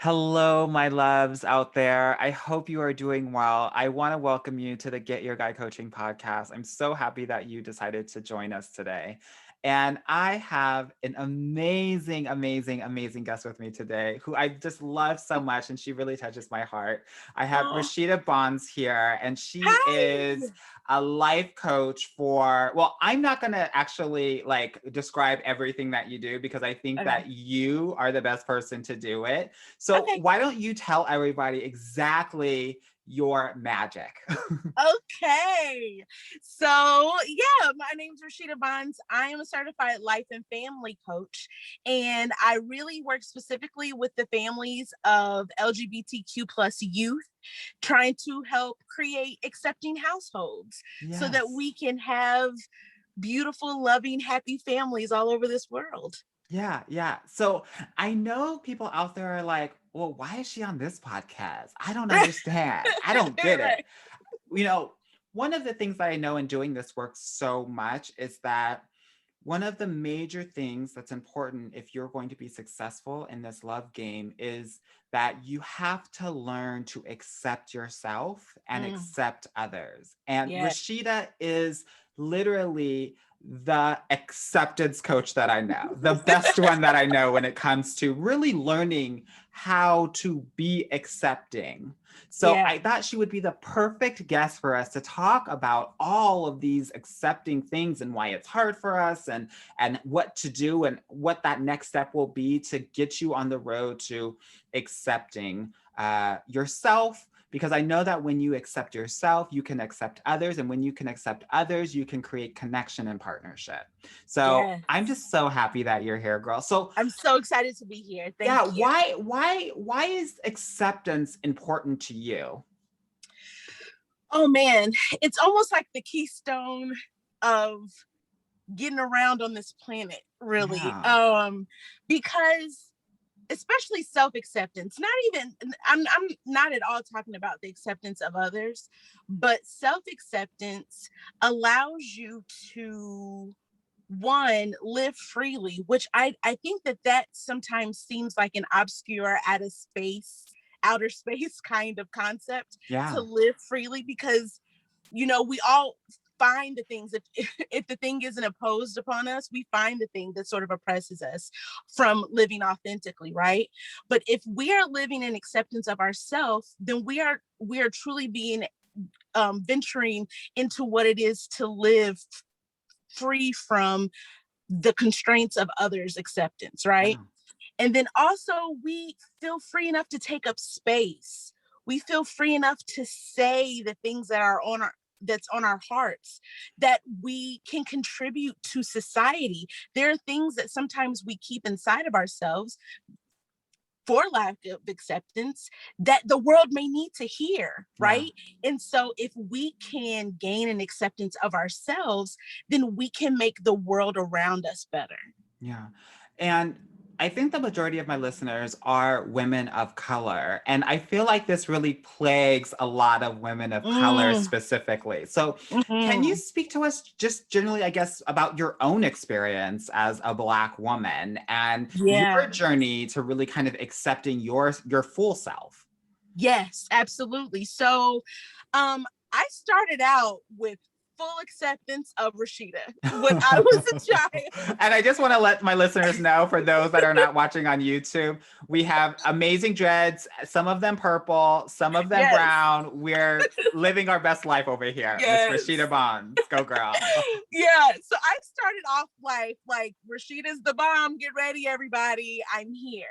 Hello, my loves out there. I hope you are doing well. I want to welcome you to the Get Your Guy Coaching podcast. I'm so happy that you decided to join us today. And I have an amazing guest with me today who I just love so much. And she really touches my heart. I have Oh, Rashida Bonds here, and she is hi. a life coach for, well, I'm not going to actually like describe everything that you do because I think Okay. that you are the best person to do it. So Okay. why don't you tell everybody exactly your magic? Okay. So, yeah, my name's Rashida Bonds. I am a certified life and family coach, and I really work specifically with the families of LGBTQ plus youth, trying to help create accepting households so that Yes. we can have beautiful, loving, happy families all over this world. Yeah, yeah. So I know people out there are like, well, why is she on this podcast? I don't understand. I don't get it. Right. You know, one of the things that I know in doing this work so much is that one of the major things that's important if you're going to be successful in this love game is that you have to learn to accept yourself and Mm, accept others. And yeah. Rashida is literally the acceptance coach that I know, the best one that I know when it comes to really learning how to be accepting. So Yeah. I thought she would be the perfect guest for us to talk about all of these accepting things and why it's hard for us and what to do and what that next step will be to get you on the road to accepting yourself, because I know that when you accept yourself, you can accept others. And when you can accept others, you can create connection and partnership. So I'm Yes. just so happy that you're here, girl. So I'm so excited to be here. yeah, Thank you. why is acceptance important to you? Oh man, it's almost like the keystone of getting around on this planet, really. Yeah. Because especially self-acceptance, not even I'm not at all talking about the acceptance of others, but self-acceptance allows you to one live freely, which I think that sometimes seems like an obscure outer space kind of concept, to Yeah. live freely, because we all find the things, if the thing isn't imposed upon us, we find the thing that sort of oppresses us from living authentically, right? But if we are living in acceptance of ourselves, then we are truly being venturing into what it is to live free from the constraints of others' acceptance, right? Yeah. And then also, we feel free enough to take up space. We feel free enough to say the things that's on our hearts, that we can contribute to society. There are things that sometimes we keep inside of ourselves for lack of acceptance that the world may need to hear, Yeah. right? And so if we can gain an acceptance of ourselves, then we can make the world around us better. Yeah. And I think the majority of my listeners are women of color. And I feel like this really plagues a lot of women of color Mm, specifically. So, can you mhm. speak to us just generally, I guess, about your own experience as a Black woman and your Yeah. journey to really kind of accepting your full self? Yes, absolutely. So, I started out with full acceptance of Rashida when I was a child. And I just want to let my listeners know, for those that are not watching on YouTube, we have amazing dreads, some of them purple, some of them Yes. brown. We're living our best life over here. Miss Rashida Yes. Bonds. Go girl. Yeah. So I started off like Rashida's the bomb. Get ready, everybody. I'm here.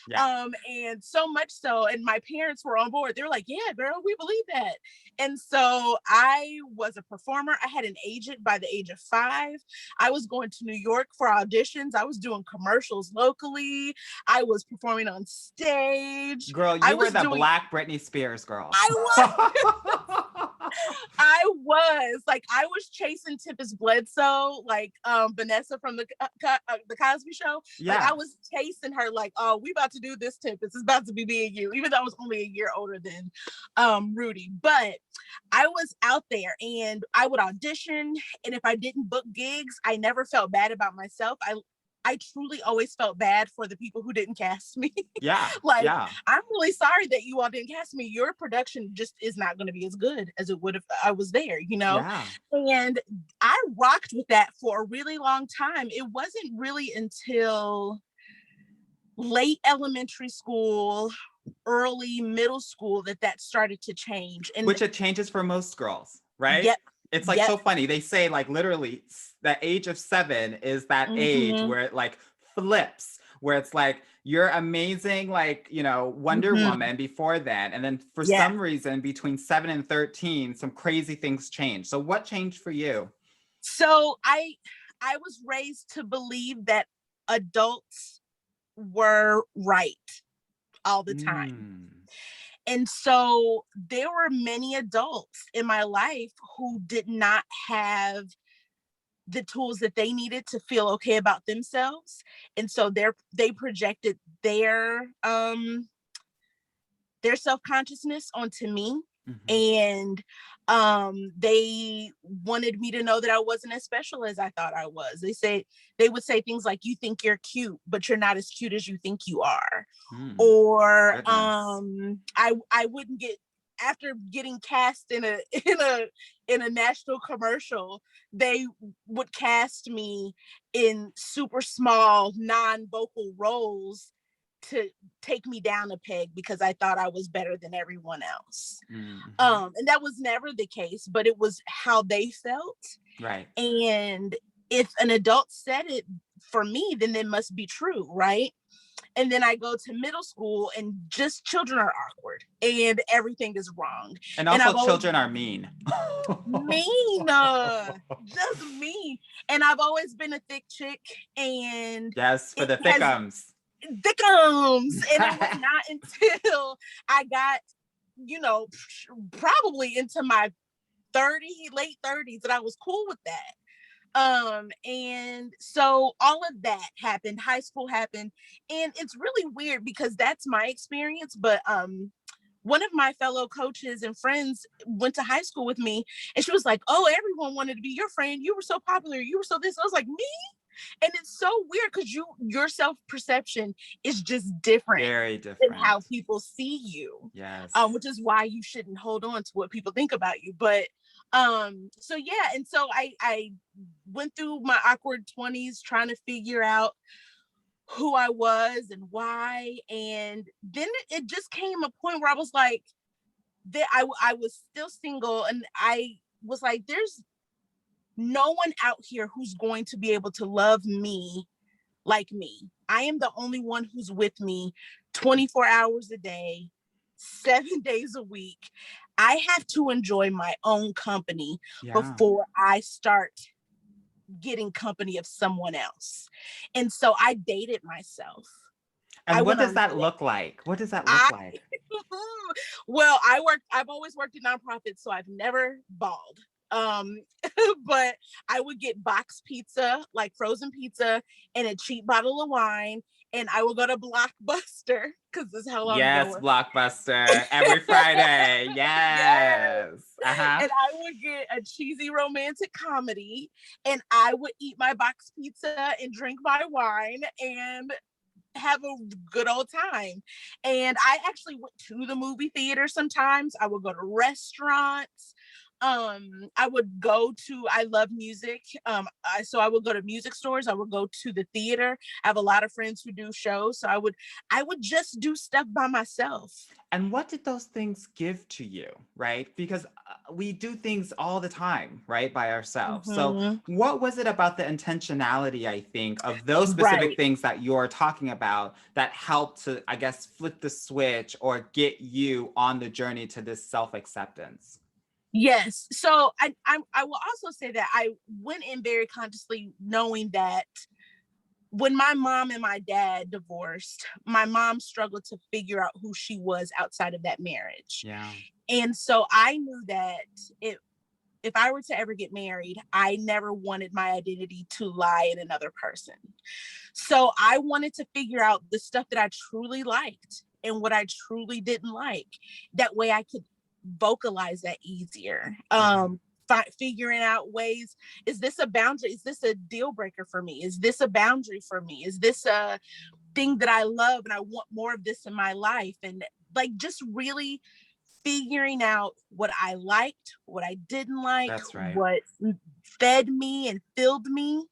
Yeah. And so much so, and my parents were on board. They were like, "Yeah, girl, we believe that." And so I was a performer. I had an agent by the age of 5. I was going to New York for auditions. I was doing commercials locally. I was performing on stage. Girl, I you were was the doing Black Britney Spears girl. I I was chasing Tippis Bledsoe, like Vanessa from the Cosby Show. Like I Yeah. was chasing her, like, oh, we about to do this, Tippis. It's about to be me and you, even though I was only a year older than Rudy. But I was out there and I would audition, and if I didn't book gigs, I never felt bad about myself. I truly always felt bad for the people who didn't cast me. Yeah. Like, Yeah. I'm really sorry that you all didn't cast me. Your production just is not going to be as good as it would if I was there, you know? Yeah. And I rocked with that for a really long time. It wasn't really until late elementary school, early middle school that started to change. And Which it changes for most girls, right? yep, It's like yep. so funny. They say like literally the age of 7 is that age Mm-hmm, where it like flips, where it's like you're amazing, like, you know, Wonder mm-hmm. Woman before then. And then for Yeah. some reason between 7 and 13, some crazy things change. So what changed for you? So I was raised to believe that adults were right all the time. Mm. And so there were many adults in my life who did not have the tools that they needed to feel okay about themselves. And so they projected their self-consciousness onto me. Mhm. And they wanted me to know that I wasn't as special as I thought I was. They would say things like, you think you're cute, but you're not as cute as you think you are. Mm. Or Goodness. I wouldn't get, after getting cast in a in a national commercial, they would cast me in super small non-vocal roles to take me down a peg because I thought I was better than everyone else. Mhm. And that was never the case, but it was how they felt. Right. And if an adult said it for me, then it must be true, right? And then I go to middle school and just children are awkward and everything is wrong. And And also I've always children are mean. mean, just mean. And I've always been a thick chick, and Yes, for it the has thickums. thickums. And it was not until I got, you know, probably into my late 30s that I was cool with that. And so all of that happened, high school happened, and it's really weird because that's my experience. But one of my fellow coaches and friends went to high school with me, and she was like, oh, everyone wanted to be your friend. You were so popular. You were so this. I was like, me? And it's so weird because your self-perception is just different Very than different. how people see you. Yes. Which is why you shouldn't hold on to what people think about you. But so yeah, and so I went through my awkward 20s trying to figure out who I was and why. And then it just came a point where I was like, that I was still single, and I was like, there's no one out here who's going to be able to love me like me. I am the only one who's with me 24 hours a day, 7 days a week. I have to enjoy my own company Yeah. before I start getting company of someone else. And so I dated myself. I And what went does on that look like? What does that look I like? well, I've always worked in nonprofits, so I've never balled. Um, but I would get box pizza, like frozen pizza, and a cheap bottle of wine, and I would go to Blockbuster because this is how long ago Yes, was. Blockbuster every Friday. Yes. Yes. Uh-huh. And I would get a cheesy romantic comedy, and I would eat my box pizza and drink my wine and have a good old time. And I actually went to the movie theater sometimes. I would go to restaurants. I would go to, I love music. So I would go to music stores. I would go to the theater. I have a lot of friends who do shows. So I would just do stuff by myself. And what did those things give to you, right? Because we do things all the time, right, by ourselves. So, Mm-hmm. what was it about the intentionality, I think, of those specific Right. things that you're talking about that helped to, I guess, flip the switch or get you on the journey to this self-acceptance? Yes. So I will also say that I went in very consciously knowing that when my mom and my dad divorced, my mom struggled to figure out who she was outside of that marriage. Yeah. And so I knew that if I were to ever get married, I never wanted my identity to lie in another person. So I wanted to figure out the stuff that I truly liked and what I truly didn't like. That way I could vocalize that easier. Mhm. figuring out ways, is this a boundary? Is this a deal breaker for me? Is this a boundary for me? Is this a thing that I love and I want more of this in my life? And like just really figuring out what I liked, what I didn't like, That's right. what fed me and filled me,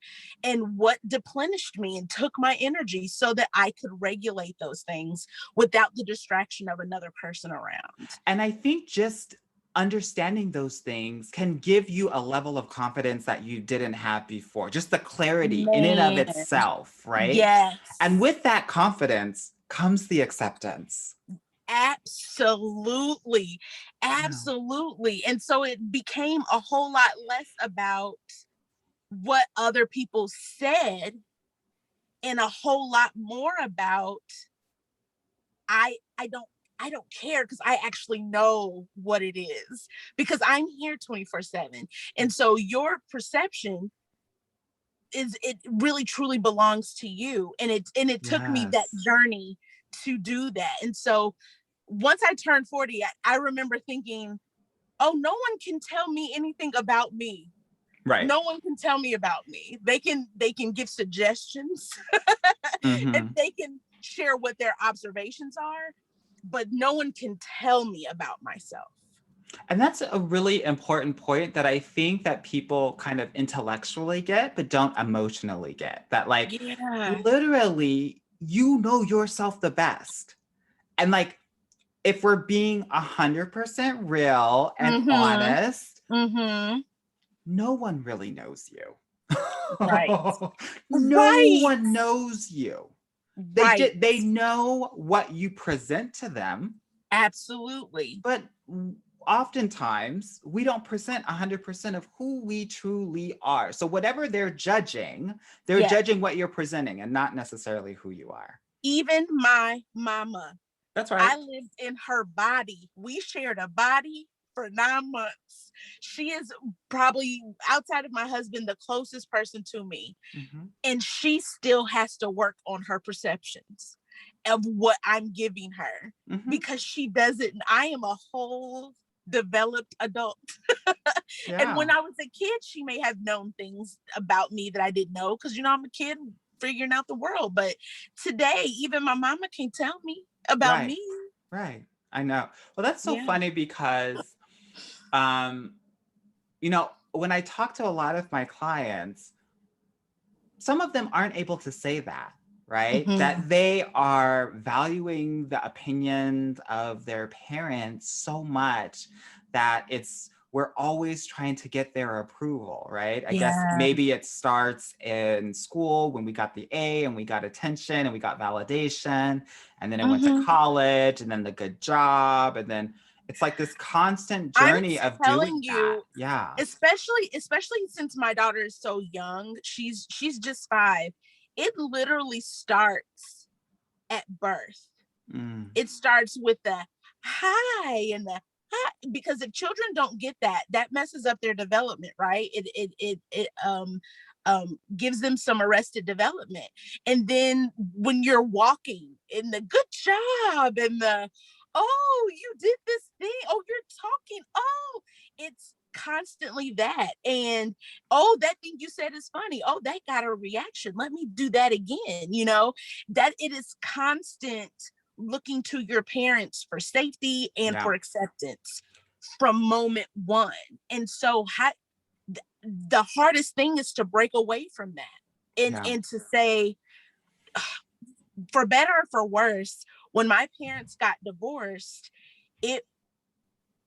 and what deplenished me and took my energy, so that I could regulate those things without the distraction of another person around. And I think just understanding those things can give you a level of confidence that you didn't have before, just the clarity in and of Man, itself, right? yes. And with that confidence comes the acceptance. Absolutely. Yeah. Absolutely. And so it became a whole lot less about what other people said and a whole lot more about I don't care, because I actually know what it is, because I'm here 24/7. And so your perception is, it really truly belongs to you. And it took me that Yes. journey to do that. And so once I turned 40, I remember thinking, oh, no one can tell me anything about me. Right. No one can tell me about me. They can give suggestions and Mm-hmm. they can share what their observations are, but no one can tell me about myself. And that's a really important point that I think that people kind of intellectually get, but don't emotionally get. That like Yeah. literally, you know yourself the best. And like, if we're being 100% real and Mm-hmm. honest, Mm-hmm. no one really knows you. Right. No Right. one knows you. Right. They know what you present to them, Absolutely. but oftentimes we don't present 100% of who we truly are. So whatever they're Yeah. judging what you're presenting and not necessarily who you are. Even my mama, That's I right. lived in her body. We shared a body for 9 months. She is probably, outside of my husband, the closest person to me. Mm-hmm. And she still has to work on her perceptions of what I'm giving her, Mm-hmm. because she doesn't. I am a whole developed adult. And Yeah. when I was a kid, she may have known things about me that I didn't know, because, I'm a kid figuring out the world. But today, even my mama can't tell me about Right. me. Right. I know. Well, that's so Yeah. funny because, um, when I talk to a lot of my clients, some of them aren't able to say that, right? Mm-hmm. That they are valuing the opinions of their parents so much that we're always trying to get their approval, right? I guess Yeah. maybe it starts in school when we got the A and we got attention and we got validation, and then it went to Mm-hmm. college and then the good job, and then it's like this constant I'm journey of doing telling that. you, Yeah. especially since my daughter is so young, she's just 5. It literally starts at birth. Mm, It starts with the hi and the hi, because if children don't get that, that messes up their development, right? It gives them some arrested development. And then when you're walking, in the good job, and the, oh, you did this thing, oh, you're talking, oh, it's constantly that. And, oh, that thing you said is funny, oh, that got a reaction, let me do that again. That it is constant looking to your parents for safety and yeah. for acceptance from moment one. And so the hardest thing is to break away from that, and Yeah. and to say, for better or for worse, when my parents got divorced, it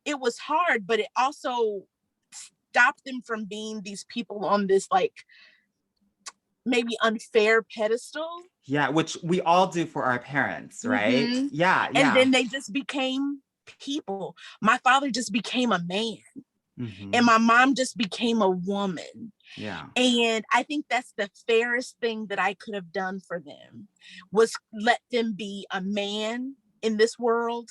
it was hard, but it also stopped them from being these people on this, like, maybe unfair pedestal. Yeah, which we all do for our parents, right? Mm-hmm. Yeah, And yeah. then they just became people. My father just became a man, and Hmm. my mom just became a woman. Yeah. And I think that's the fairest thing that I could have done for them, was let them be a man in this world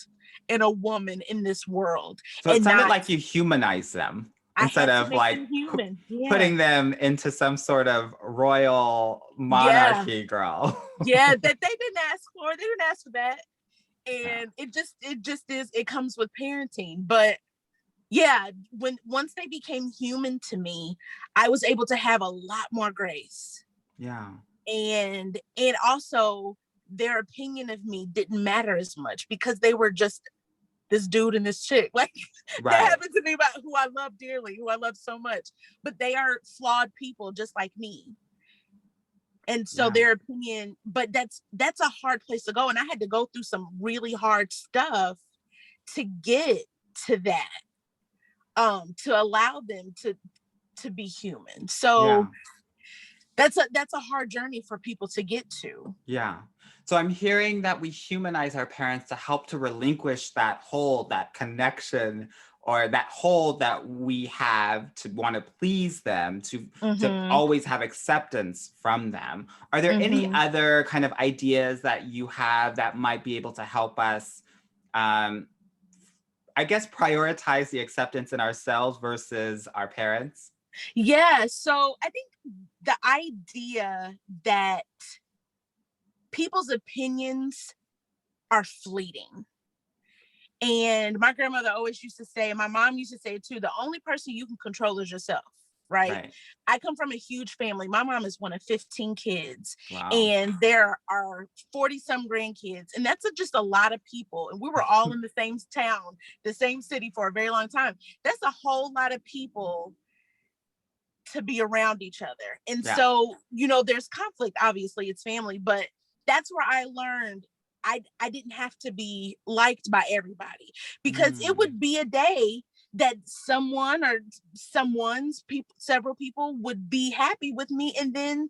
and a woman in this world. So it And sounded not, like you humanize them I instead had to of make like them human. Yeah. putting them into some sort of royal Yeah. monarchy, girl. Yeah. That they didn't ask for. They didn't ask for that. Yeah. And it just is, it comes with parenting. But Yeah, once they became human to me, I was able to have a lot more grace. Yeah. And also their opinion of me didn't matter as much because they were just this dude and this chick. Like that Right. happened to me about who I love dearly, who I love so much. But they are flawed people just like me. And so Yeah. their opinion, but that's a hard place to go. And I had to go through some really hard stuff to get to that, to allow them to be human. So Yeah. that's a hard journey for people to get to. Yeah. So I'm hearing that we humanize our parents to help to relinquish that hold, that connection, or that hold that we have to want to please them, to Mm-hmm. always have acceptance from them. Are there any Mm-hmm. other kind of ideas that you have that might be able to help us, um, I guess, prioritize the acceptance in ourselves versus our parents? Yeah. So I think the idea that people's opinions are fleeting. And my grandmother always used to say, and my mom used to say it too, the only person you can control is yourself, right? Right. I come from a huge family. My mom is one of 15 kids, Wow. and there are 40 some grandkids. And that's just a lot of people. And we were all in the same town, the same city for a very long time. That's a whole lot of people to be around each other. And Yeah. so, there's conflict, obviously, it's family, but that's where I learned I didn't have to be liked by everybody, because it Mm, would be a day that someone or someone's people, several people would be happy with me, and then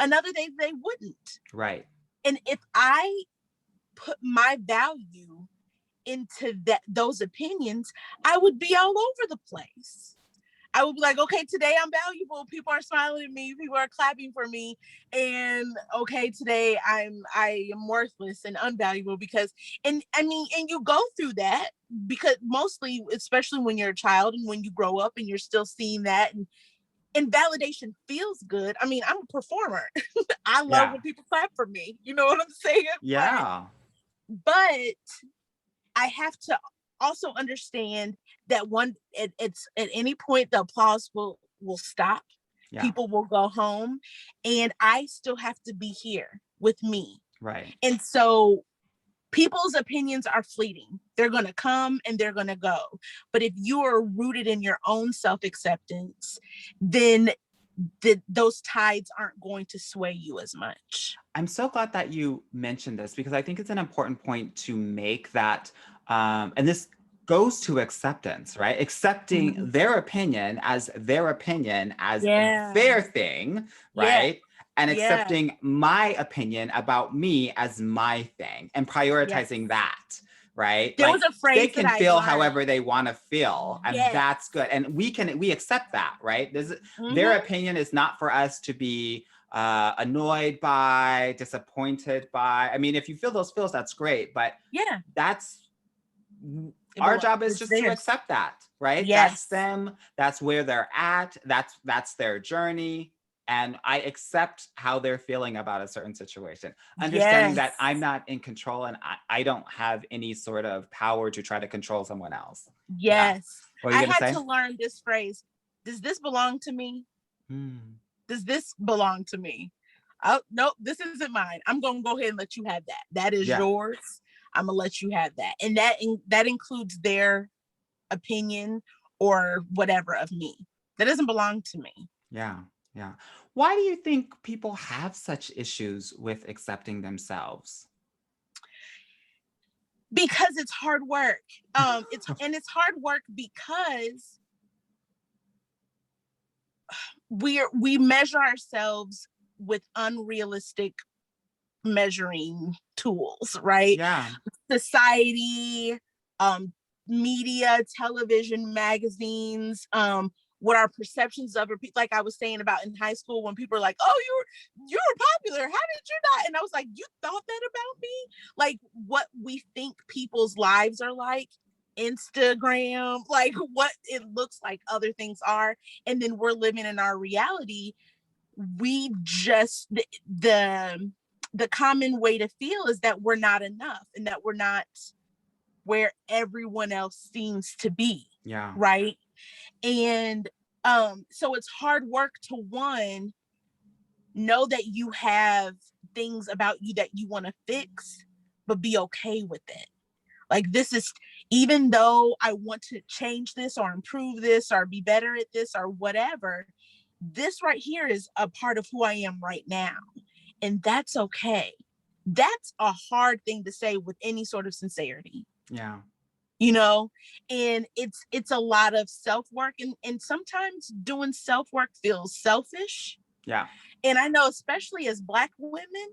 another day they wouldn't. right. And if I put my value into those opinions, I would be all over the place. I would be like, okay, today I'm valuable. People are smiling at me. People are clapping for me. And okay, today I am worthless and unvaluable because, and I mean, and you go through that because mostly, especially when you're a child and when you grow up and you're still seeing that, and validation feels good. I mean, I'm a performer. I love Yeah. when people clap for me. You know what I'm saying? Yeah. But I have to also understand that it's at any point the applause will stop. Yeah. People will go home, and I still have to be here with me. Right. And so people's opinions are fleeting. They're going to come and they're going to go. But if you are rooted in your own self-acceptance, then those tides aren't going to sway you as much. I'm so glad that you mentioned this because I think it's an important point to make that, and this goes to acceptance, right? Accepting Mhm. their opinion as their Yeah. thing, Yeah. right? And Yeah. accepting my opinion about me as my thing and Yeah. prioritizing that, right? There was Like a they phrase that can I feel learned. however they want to feel, and Yes. that's good. And we accept that, right? Their Mm-hmm. opinion is not for us to be annoyed by, disappointed by. I mean, if you feel those feels, that's great, but Yeah. that's our job is It's just to theirs. accept that, right? That's Yes. them. That's where they're at. That's their journey. And I accept how they're feeling about a certain situation, understanding Yes. that I'm not in control and I don't have any sort of power to try to control someone else. Yeah. Yes. What are you I going to had say? to learn this phrase. Does this belong to me? Hmm. Does this belong to me? Oh, no, this isn't mine. I'm going to go ahead and let you have that. That is Yeah. yours. I'm going to let you have that. And that includes their opinion or whatever of me. That doesn't belong to me. Yeah. Yeah. Why do you think people have such issues with accepting themselves? Because it's hard work. It's hard work because we measure ourselves with unrealistic measuring tools, right? Yeah. Society, media, television, magazines, what our perceptions of it, like I was saying about in high school when people are like, oh, you're popular, how did you not? And I was like, you thought that about me? Like what we think people's lives are like, Instagram, like what it looks like other things are, and then we're living in our reality. We just the common way to feel is that we're not enough and that we're not where everyone else seems to be. Yeah. right? And so it's hard work to, one, know that you have things about you that you want to fix, but be okay with it. Like, this is, even though I want to change this or improve this or be better at this or whatever, this right here is a part of who I am right now. And that's okay. That's a hard thing to say with any sort of sincerity, Yeah. you know. And it's a lot of self-work, and sometimes doing self-work feels selfish. Yeah. And I know, especially as Black women,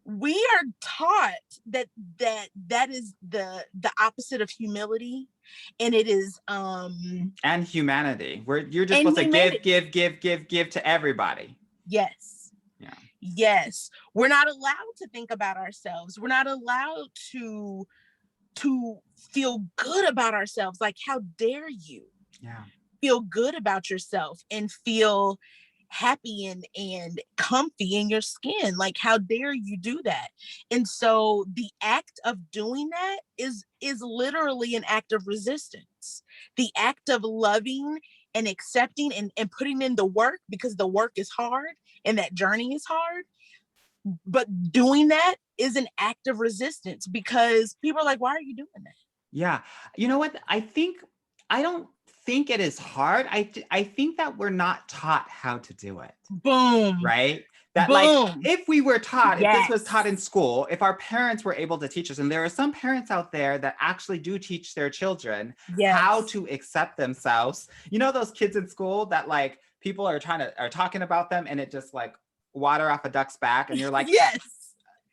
we are taught that that is the opposite of humility, and it is And humanity, where you're just and supposed to humanity. give to everybody. Yes. Yeah. Yes, we're not allowed to think about ourselves. We're not allowed to feel good about ourselves. Like, how dare you Yeah. feel good about yourself and feel happy and comfy in your skin? Like, how dare you do that? And so the act of doing that is literally an act of resistance. The act of loving and accepting and putting in the work, because the work is hard and that journey is hard. But doing that is an act of resistance, because people are like, why are you doing that? Yeah. You know what? I don't think it is hard. I think that we're not taught how to do it. Boom. Right? That, like, Boom. if we were taught, if this was Yes. taught in school, if our parents were able to teach us, and there are some parents out there that actually do teach their children how Yes. to accept themselves. You know, those kids in school that, like, people are talking about them, and it just, like, water off a duck's back, and you're like, Yes.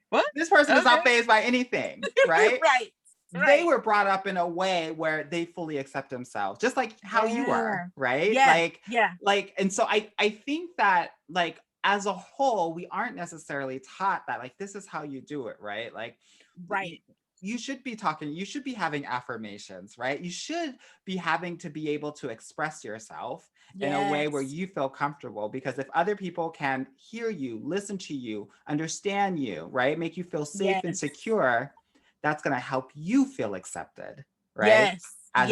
What? this person is not Okay. fazed by anything, right? Right. They Right. were brought up in a way where they fully accept themselves, just like how you Yeah. were, right? Yeah. Yeah. And so I think that, like, as a whole, we aren't necessarily taught that, like, this is how you do it, right? Like, Right. you should be talking, you should be having affirmations, right? You should be having to be able to express yourself in a way where Yes. you feel comfortable, because if other people can hear you, listen to you, understand you, right? Make you feel safe and Yes. secure, that's going to help you feel accepted, right? Yes. As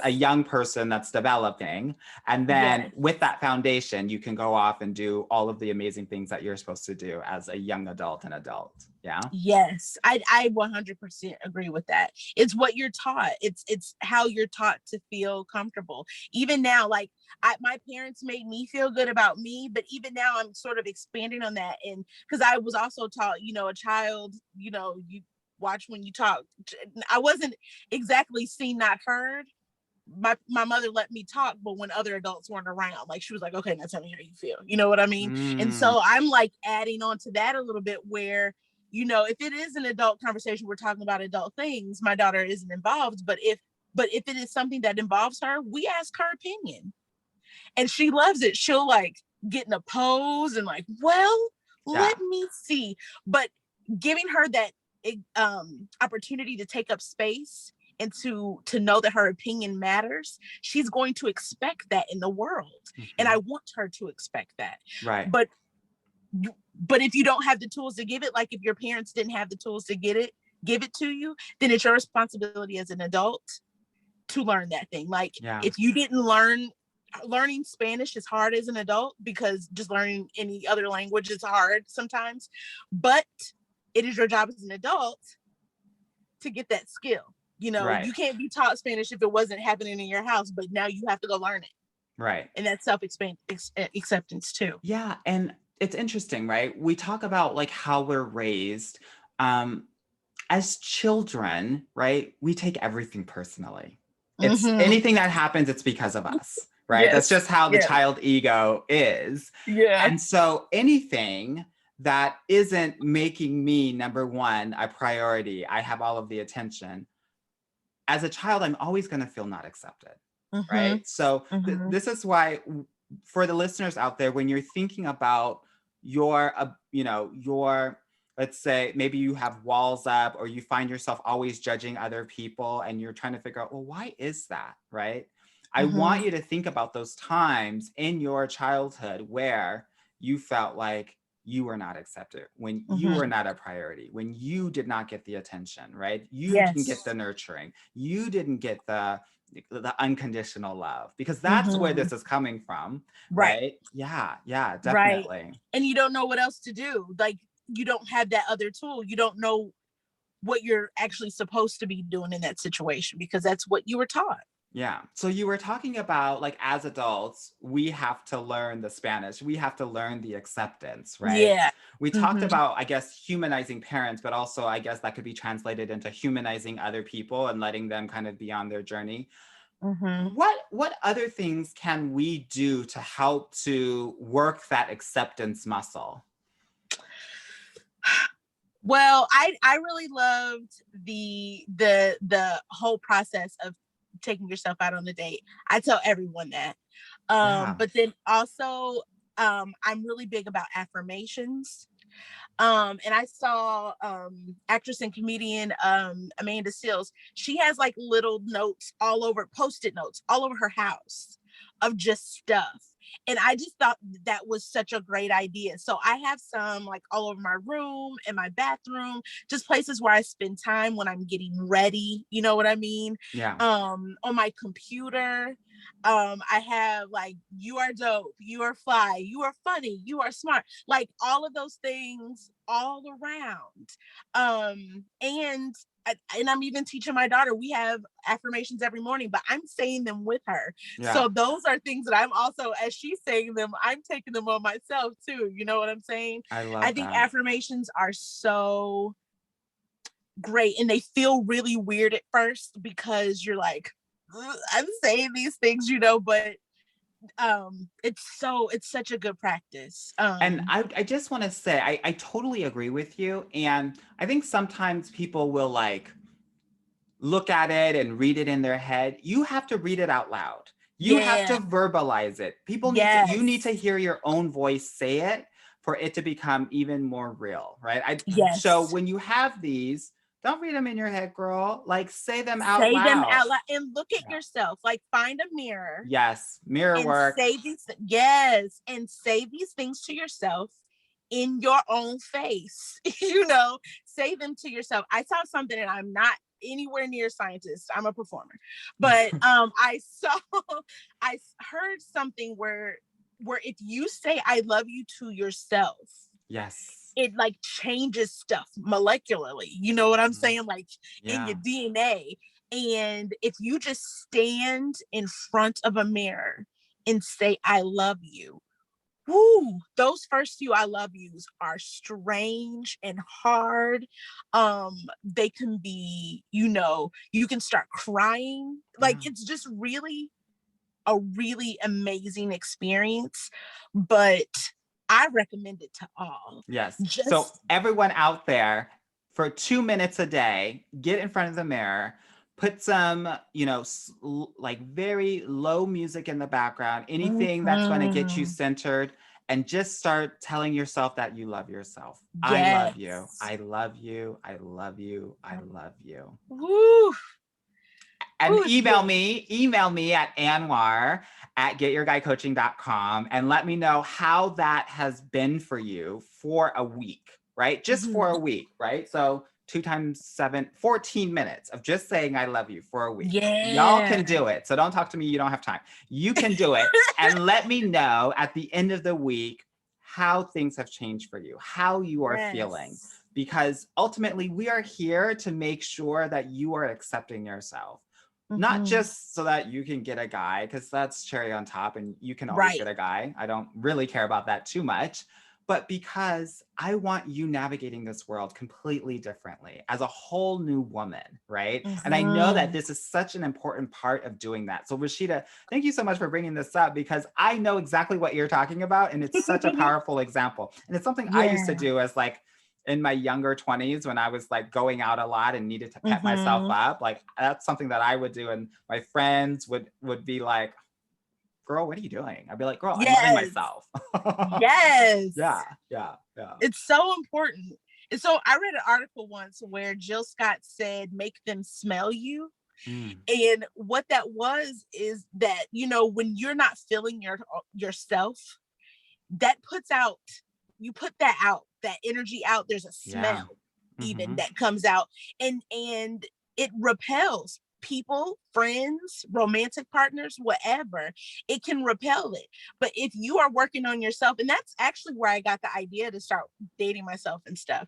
a Yes. young person that's developing. And then Yes. with that foundation, you can go off and do all of the amazing things that you're supposed to do as a young adult and adult. Yeah. Yes, I 100% agree with that. It's what you're taught. It's how you're taught to feel comfortable. Even now, like, my parents made me feel good about me, but even now I'm sort of expanding on that. And because I was also taught, a child, you watch when you talk. I wasn't exactly seen, not heard. My mother let me talk, but when other adults weren't around, like, she was like, okay, now tell me how you feel. You know what I mean? And Mm, so I'm like adding on to that a little bit, where, if it is an adult conversation, we're talking about adult things, my daughter isn't involved. But if it is something that involves her, we ask her opinion. And she loves it. She'll, like, get in a pose and, like, well, yeah. let me see. But giving her that opportunity to take up space and to know that her opinion matters, she's going to expect that in the world. And I want her to expect that. Right. But if you don't have the tools to give it, like, if your parents didn't have the tools to give it to you, then it's your responsibility as an adult to learn that thing. Like, Yeah. if you didn't learning Spanish is hard as an adult, because just learning any other language is hard sometimes. But it is your job as an adult to get that skill. Right. You can't be taught Spanish if it wasn't happening in your house, but now you have to go learn it. Right. And that's acceptance too. Yeah. And it's interesting, right? We talk about, like, how we're raised. As children, right? We take everything personally. It's anything that happens, it's because of us, right? Yes. That's just how the Yes. child ego is. Yeah. And so anything that isn't making me, number one, a priority, I have all of the attention, as a child, I'm always going to feel not accepted, right? So this is why, for the listeners out there, when you're thinking about your, let's say maybe you have walls up, or you find yourself always judging other people, and you're trying to figure out, well, why is that, right? I want you to think about those times in your childhood where you felt like you were not accepted, when you were not a priority, when you did not get the attention, right? You didn't get the nurturing, you didn't get the the unconditional love, because that's where Mm-hmm. this is coming from, Right. right? Yeah, Right. definitely. And you don't know what else to do. Like, you don't have that other tool. You don't know what you're actually supposed to be doing in that situation because that's what you were taught. Yeah. So you were talking about, like, as adults, we have to learn the Spanish. We have to learn the acceptance, right? Yeah. We talked Mm-hmm. about, I guess, humanizing parents, but also I guess that could be translated into humanizing other people and letting them kind of be on their journey. Mm-hmm. What other things can we do to help to work that acceptance muscle? Well, I really loved the whole process of taking yourself out on a date. I tell everyone that. Yeah. But then also, I'm really big about affirmations. And I saw actress and comedian Amanda Seales. She has like little notes all over, post-it notes all over her house of just stuff. And I just thought that was such a great idea. So I have some like all over my room and my bathroom, just places where I spend time when I'm getting ready. You know what I mean? Yeah. On my computer. I have like, you are dope, you are fly, you are funny, you are smart, like all of those things all around. And I'm even teaching my daughter. We have affirmations every morning, but I'm saying them with her. Yeah. So those are things that I'm also, as she's saying them, I'm taking them on myself too. You know what I'm saying? I I love think that. affirmations are so great, and they feel really weird at first because you're like, I'm saying these things, but it's such a good practice. And I just want to say, I totally agree with you. And I think sometimes people will, like, look at it and read it in their head. You have to read it out loud. You have Yeah. to verbalize it. You need to Yes. hear your own voice say it for it to become even more real, right? So Yes. when you have these, don't read them in your head, girl. Like, say them out Say them loud. out loud and look at Yeah. yourself. Like, find a mirror Yes, mirror and work. say these things to yourself in your own face. Say them to yourself. I saw something, and I'm not anywhere near a scientist. I'm a performer. But I heard something where if you say I love you to yourself, Yes. it like changes stuff molecularly. You know what I'm Mhm. saying? Like in Yeah. your DNA. And if you just stand in front of a mirror and say, I love you, woo, those first few I love yous are strange and hard. They can be, you can start crying. Like, Yeah. it's just really a really amazing experience. But I recommend it to all. Yes. So Just everyone out there, for 2 minutes a day, get in front of the mirror, put some, like, very low music in the background, anything that's going to get you Mhm. centered, and just start telling yourself that you love yourself. I love you. Yes. I love you. I love you. I love you. Woo. And Woo, it's good. email me at anwar@getyourguycoaching.com and let me know how that has been for you for a week, right? Just for a Mhm. week, right? So 2 times 7, 14 minutes of just saying I love you for a week. Y'all Yeah. can do it. So don't talk to me, you don't have time. You can do it. And let me know at the end of the week how things have changed for you, how you are feeling. Yes. Because ultimately, we are here to make sure that you are accepting yourself, not Mhm. just so that you can get a guy, because that's cherry on top and you can always Right. get a guy. I don't really care about that too much, but because I want you navigating this world completely differently as a whole new woman, right? And I know that Mhm. this is such an important part of doing that. So Rashida, thank you so much for bringing this up, because I know exactly what you're talking about, and it's such a powerful example. And it's something I used to Yeah. do as, like, in my younger 20s, when I was, like, going out a lot and needed to pep myself Mhm. up. Like, that's something that I would do, and my friends would be like, girl, what are you doing? I'd be like, girl, I'm loving Yes. myself. Yes. Yeah, yeah. It's so important. And so I read an article once where Jill Scott said, make them smell you. Mm, And what that was is that, when you're not feeling yourself, that puts out, you put that out, that energy out. There's a yeah. smell even Mm-hmm. that comes out, and it repels people, friends, romantic partners, whatever, it can repel it. But if you are working on yourself, and that's actually where I got the idea to start dating myself and stuff.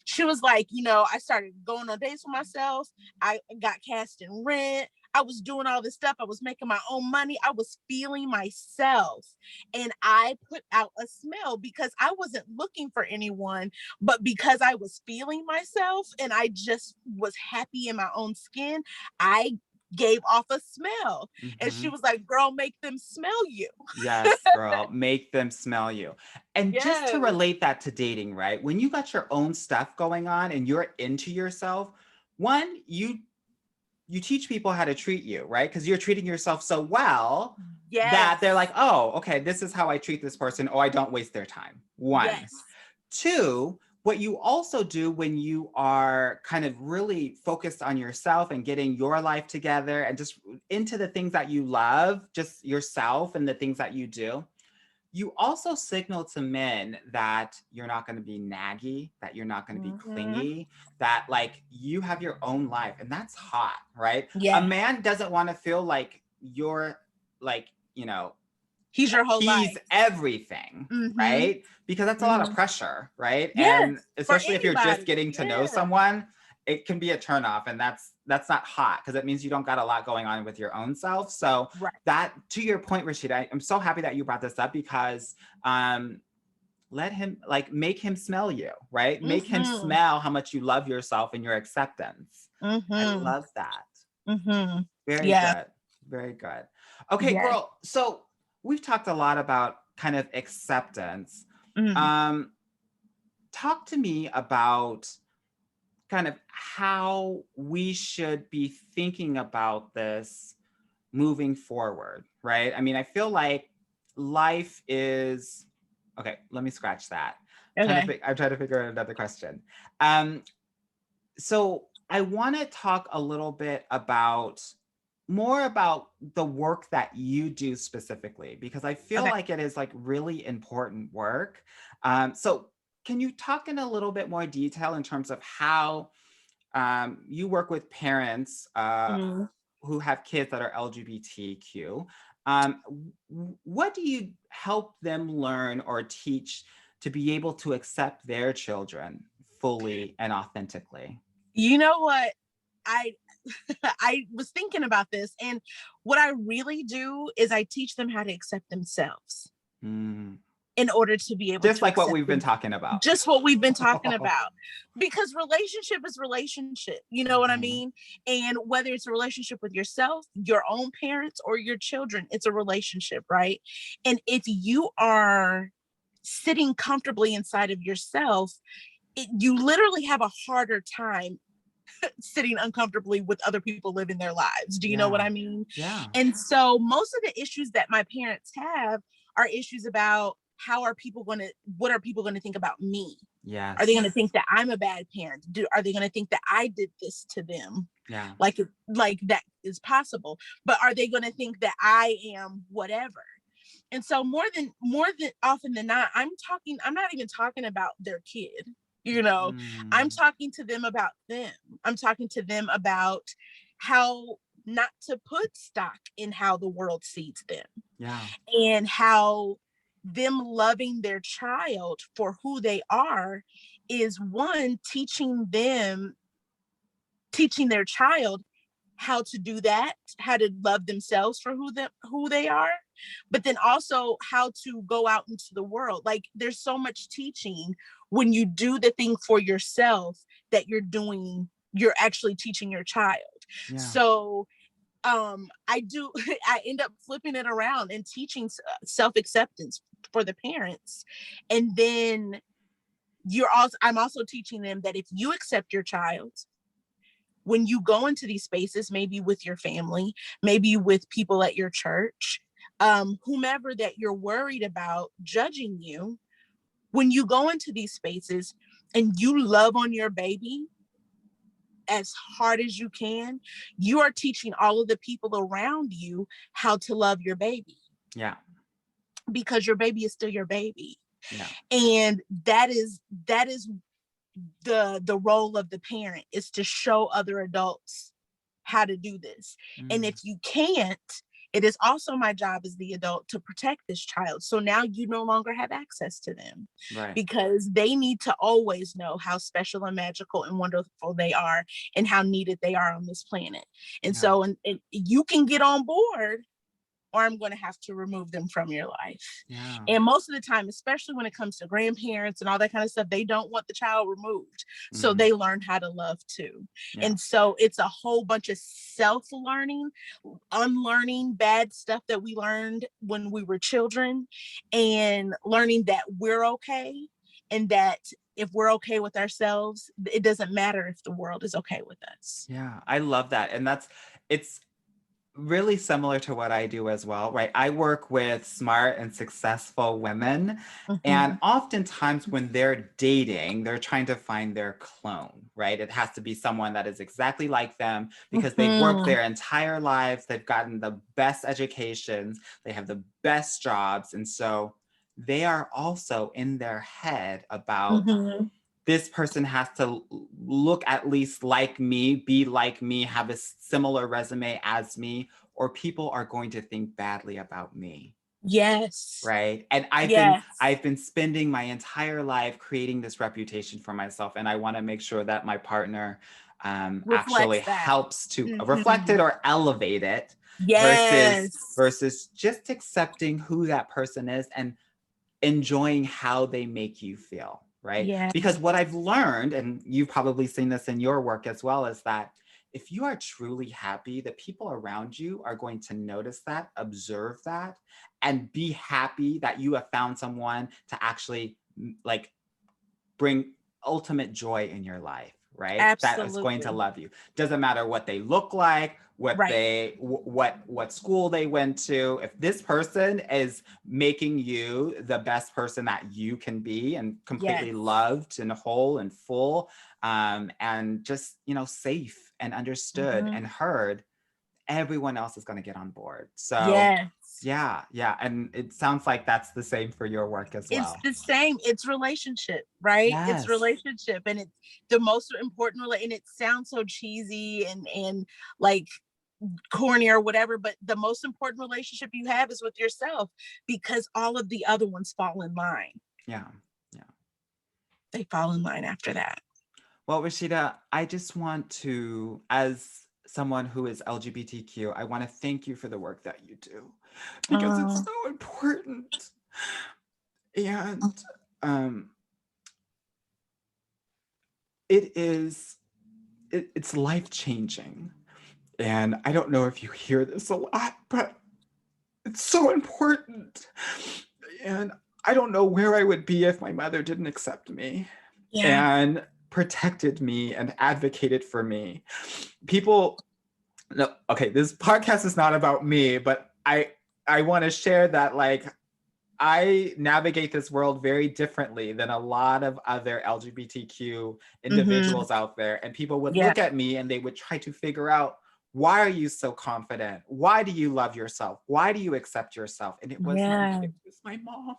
She was like, I started going on dates with myself. I got cast in Rent. I was doing all this stuff. I was making my own money. I was feeling myself. And I put out a smell because I wasn't looking for anyone, but because I was feeling myself and I just was happy in my own skin, I gave off a smell. And she was like, girl, make them smell you. Yes, girl, make them smell you. And just to Yes. relate that to dating, right? When you got your own stuff going on and you're into yourself, one, you teach people how to treat you, right? Because you're treating yourself so well that they're like, oh, okay, this is how I treat this person. Oh, I don't waste their time. One. Yes. Two, what you also do when you are kind of really focused on yourself and getting your life together and just into the things that you love, just yourself and the things that you do, you also signal to men that you're not going to be naggy, that you're not going to be clingy, that like you have your own life. And that's hot, right? Yeah. A man doesn't want to feel like you're like, he's your whole life. He's everything, right? Because that's a lot of pressure, right? Yes, and especially if you're just getting to know someone, it can be a turnoff, and that's not hot because it means you don't got a lot going on with your own self. So that, to your point, Rashida, I'm so happy that you brought this up because let him, like, make him smell you, right? Make him smell how much you love yourself and your acceptance. I love that. Very good. Very good. Okay, girl. So we've talked a lot about kind of acceptance. Talk to me about kind of how we should be thinking about this moving forward, right? I mean, I feel like life is, okay, let me scratch that. Okay. I'm trying to figure out another question. So I want to talk a little bit more about the work that you do specifically, because I feel like it is like really important work. So can you talk in a little bit more detail in terms of how you work with parents who have kids that are LGBTQ? What do you help them learn or teach to be able to accept their children fully and authentically? You know what? I was thinking about this, and what I really do is I teach them how to accept themselves in order to be able just to like what we've been them. talking about. Just what we've been talking about. Because relationship is relationship. You know what I mean? And whether it's a relationship with yourself, your own parents, or your children, it's a relationship, right? And if you are sitting comfortably inside of yourself, you literally have a harder time sitting uncomfortably with other people living their lives. Do you know what I mean? Yeah. And so most of the issues that my parents have are issues about what are people going to think about me? Yeah. Are they going to think that I'm a bad parent? Are they going to think that I did this to them? Yeah. Like that is possible. But are they going to think that I am whatever? And so more than often than not, I'm not even talking about their kid. I'm talking to them about them. I'm talking to them about how not to put stock in how the world sees them. Yeah. And how them loving their child for who they are is one, teaching their child how to do that, how to love themselves for who they are, but then also how to go out into the world. Like, there's so much teaching when you do the thing for yourself that you're actually teaching your child. Yeah. So I end up flipping it around and teaching self-acceptance for the parents. And then I'm also teaching them that if you accept your child, when you go into these spaces, maybe with your family, maybe with people at your church, whomever that you're worried about judging you, when you go into these spaces and you love on your baby as hard as you can, you are teaching all of the people around you how to love your baby. Yeah. Because your baby is still your baby. Yeah. And that is the role of the parent, is to show other adults how to do this. And Mm, if you can't, it is also my job as the adult to protect this child. So now you no longer have access to them, right. because they need to always know how special and magical and wonderful they are and how needed they are on this planet. And Yeah. so, and you can get on board, or I'm going to have to remove them from your life. Yeah. And most of the time, especially when it comes to grandparents and all that kind of stuff, they don't want the child removed. So Mhm. they learn how to love too. Yeah. And so it's a whole bunch of self-learning, unlearning bad stuff that we learned when we were children, and learning that we're okay, and that if we're okay with ourselves, it doesn't matter if the world is okay with us. Yeah. I love that. And it's really similar to what I do as well, right? I work with smart and successful women. And Mhm. oftentimes when they're dating, they're trying to find their clone, right? It has to be someone that is exactly like them because they've worked Mhm. their entire lives, they've gotten the best educations, they have the best jobs. And so they are also in their head about Mhm. this person has to look at least like me, be like me, have a similar resume as me, or people are going to think badly about me. Yes. Right. And I've been Yes. I've been spending my entire life creating this reputation for myself. And I want to make sure that my partner actually Reflects that. helps to reflect it Mhm. or elevate it versus Yes. just accepting who that person is and enjoying how they make you feel, right? Yeah. Because what I've learned, and you've probably seen this in your work as well, is that if you are truly happy, the people around you are going to notice that, observe that, and be happy that you have found someone to actually like bring ultimate joy in your life, right? That is going to Absolutely. love you. Doesn't matter what they look like, Right. what school they went to. If this person is making you the best person that you can be and completely Yes. loved and whole and full, and just, safe and understood and Mhm. heard, everyone else is going to get on board. So Yes. yeah, yeah. And it sounds like that's the same for your work as It's well. the same. It's relationship, right? It's Yes. relationship, and it's the most important. And it sounds so cheesy and like corny or whatever, but the most important relationship you have is with yourself, because all of the other ones fall in line. Yeah. Yeah. They fall in line after that. Well, Rashida, I just want to, as someone who is LGBTQ, I want to thank you for the work that you do because it's Oh, so important. And um, it is, it's life changing. And I don't know if you hear this a lot, but it's so important. And I don't know where I would be if my mother didn't accept me yeah. and protected me and advocated for me. People, no, okay, this podcast is not about me, but I want to share that like I navigate this world very differently than a lot of other LGBTQ Mm-hmm. individuals out there. And people would Yeah. look at me and they would try to figure out, why are you so confident? Why do you love yourself? Why do you accept yourself? And Yeah. it was my mom.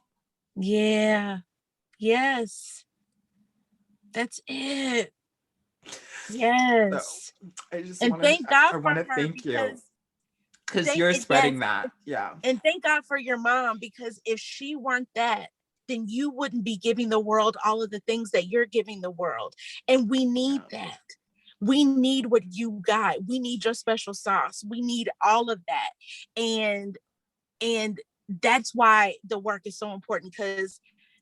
Yeah. Yes. That's it. So Yes. I just And want to thank God I for want to her, thank you because because thank you're it. Yes. spreading that. Yeah. And thank God for your mom, because if she weren't that, then you wouldn't be giving the world all of the things that you're giving the world. And we need Yeah. that. We need what you got. We need your special sauce. We need all of that. And that's why the work is so important, because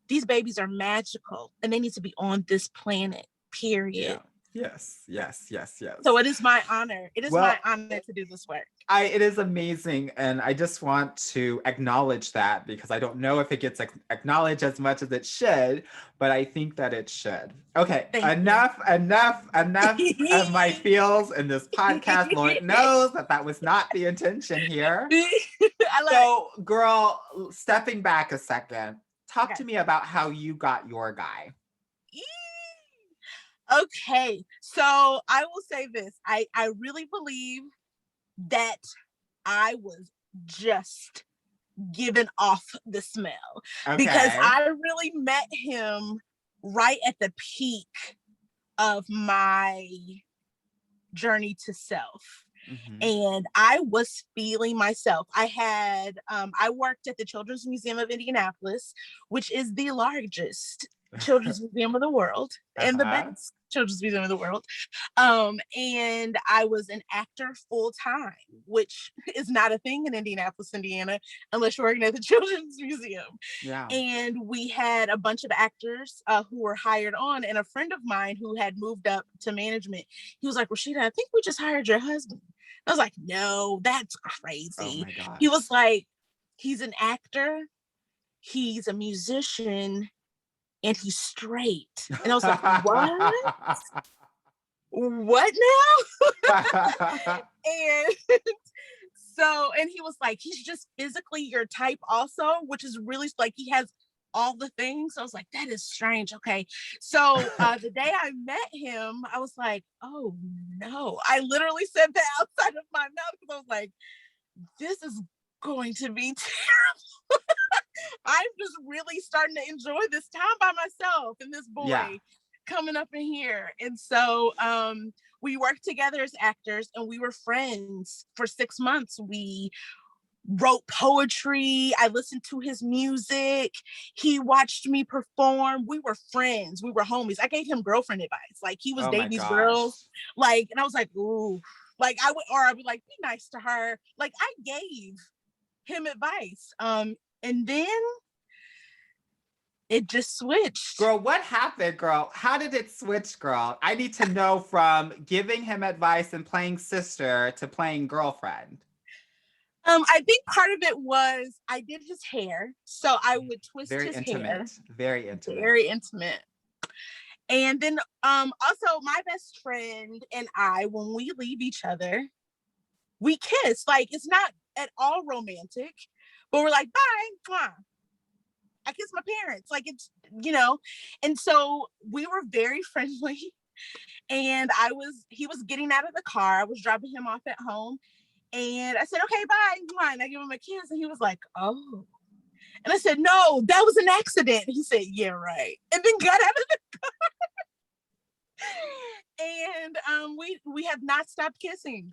these babies are magical and they need to be on this planet, Yeah. period. Yes. Yes. Yes. So Yes. it is my honor. It is my Well, honor to do this work. it is amazing, and I just want to acknowledge that because I don't know if it gets acknowledged as much as it should, but I think that it should. Okay, Thank you. enough of my feels in this podcast. Lord knows that that was not the intention here. I love it. So, girl, stepping back a second, talk Okay. to me about how you got your guy. Okay. So I will say this. I really believe that I was just given off the smell, because Okay. I really met him right at the peak of my journey to self. Mm-hmm. And I was feeling myself. I worked at the Children's Museum of Indianapolis, which is the largest children's museum of the world and the Uh-huh. best children's museum of the world. And I was an actor full time, which is not a thing in Indianapolis, Indiana, unless you're working at the Children's Museum. Yeah. And we had a bunch of actors who were hired on, and a friend of mine who had moved up to management, he was like, Rashida, I think we just hired your husband. I was like, no, that's Oh crazy. my He was gosh. like, he's an actor, he's a musician, and he's straight. And I was like, what? What now? And so, and he was like, he's just physically your type also, which is really like he has all the things. So I was like, that is strange. Okay. So the day I met him, I was like, oh no. I literally said that outside of my mouth because I was like, this is going to be terrible. I'm just really starting to enjoy this time by myself and this Yeah. boy coming up in here. And so we worked together as actors and we were friends for 6 months. We wrote poetry. I listened to his music. He watched me perform. We were friends. We were homies. I gave him girlfriend advice. Like he was Oh my dating these gosh. girls. Like, and I was like, ooh, like I would be like, be nice to her. Like I gave him advice. And then it just switched. Girl, what happened, girl? How did it switch, girl? I need to know from giving him advice and playing sister to playing girlfriend. I think part of it was I did his hair. So I would twist Very his hair. intimate. Very intimate. Very intimate. And then also my best friend and I, when we leave each other, we kiss. Like it's not at all romantic, but we're like, bye. Mwah. I kiss my parents. Like it's, you know, and so we were very friendly. And he was getting out of the car. I was dropping him off at home. And I said, okay, bye. And I give him a kiss. And he was like, oh. And I said, no, that was an accident. He said, yeah, right. And then got out of the and we have not stopped kissing.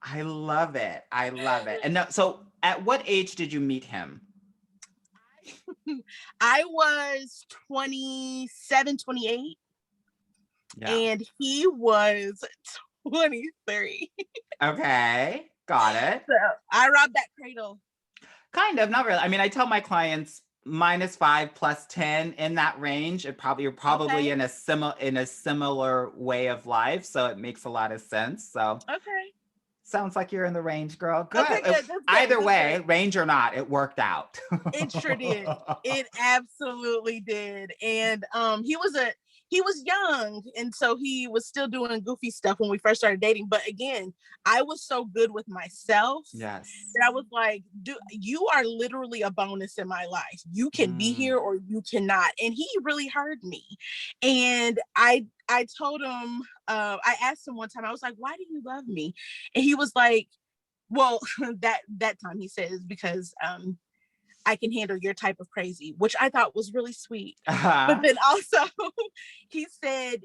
I love it. I love it. And now, so at what age did you meet him? I was 27, 28, Yeah. and he was 23. Okay. Got it. So I robbed that cradle. Kind of, not really. I mean, I tell my clients -5 +10 in that range. You're probably Okay. in a similar way of life, so it makes a lot of sense. So Okay. sounds like you're in the range, girl. Good. Okay, good. That's good. Either That's way, good. range or not, it worked out. It sure did. It absolutely did. And he was young, and so he was still doing goofy stuff when we first started dating. But again, I was so good with myself Yes. that I was like, you are literally a bonus in my life. You can be Mm. here or you cannot. And he really heard me. And I told him, I asked him one time, I was like, why do you love me? And he was like, well, that time he says, because I can handle your type of crazy, which I thought was really sweet. But Uh-huh. then also he said,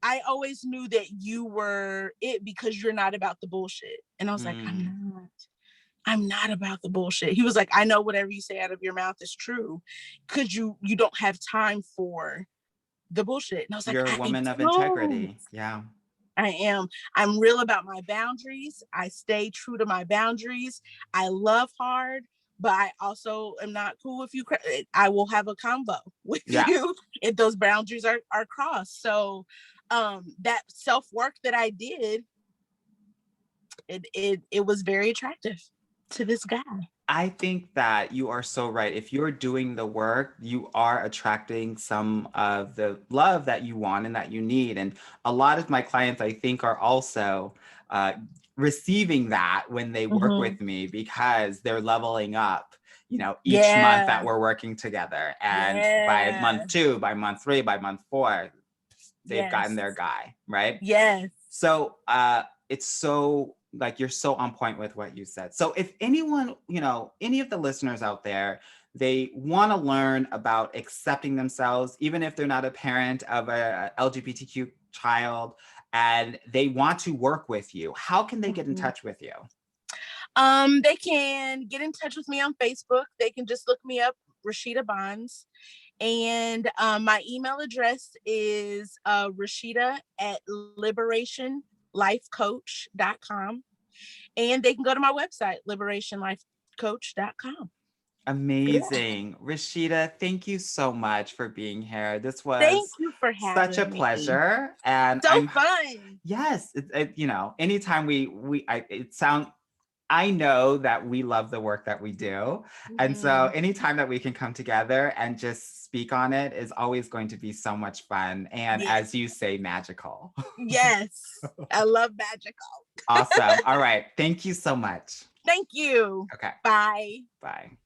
I always knew that you were it because you're not about the bullshit. And I was like, Mm. I'm not about the bullshit. He was like, I know whatever you say out of your mouth is true. Cause you don't have time for the bullshit. And I was like, You're a I woman of don't. integrity. Yeah. I am. I'm real about my boundaries. I stay true to my boundaries. I love hard, but I also am not cool if you. I will have a combo with Yeah. you if those boundaries are crossed. So, that self work that I did, it was very attractive to this guy. I think that you are so right. If you're doing the work, you are attracting some of the love that you want and that you need. And a lot of my clients, I think, are also receiving that when they work Mm-hmm. with me because they're leveling up, each month Yeah. that we're working together. And by Yeah. month 2, by month 3, by month 4, they've gotten Yes. their guy, right? Yes. So it's so like you're so on point with what you said. So if anyone, any of the listeners out there, they want to learn about accepting themselves, even if they're not a parent of a LGBTQ child and they want to work with you, how can they get in touch with you? They can get in touch with me on Facebook. They can just look me up, Rashida Bonds. And my email address is Rashida at liberationlifecoach.com. And they can go to my website, liberationlifecoach.com. Amazing. Rashida, thank you so much for being here. This Thank was you for such a having me. pleasure. And So I'm, fun. yes, anytime I know that we love the work that we do. And so anytime that we can come together and just speak on it is always going to be so much fun. And Yes. as you say, magical. Yes. I love magical. Awesome. All right. Thank you so much. Thank you. Okay. Bye. Bye.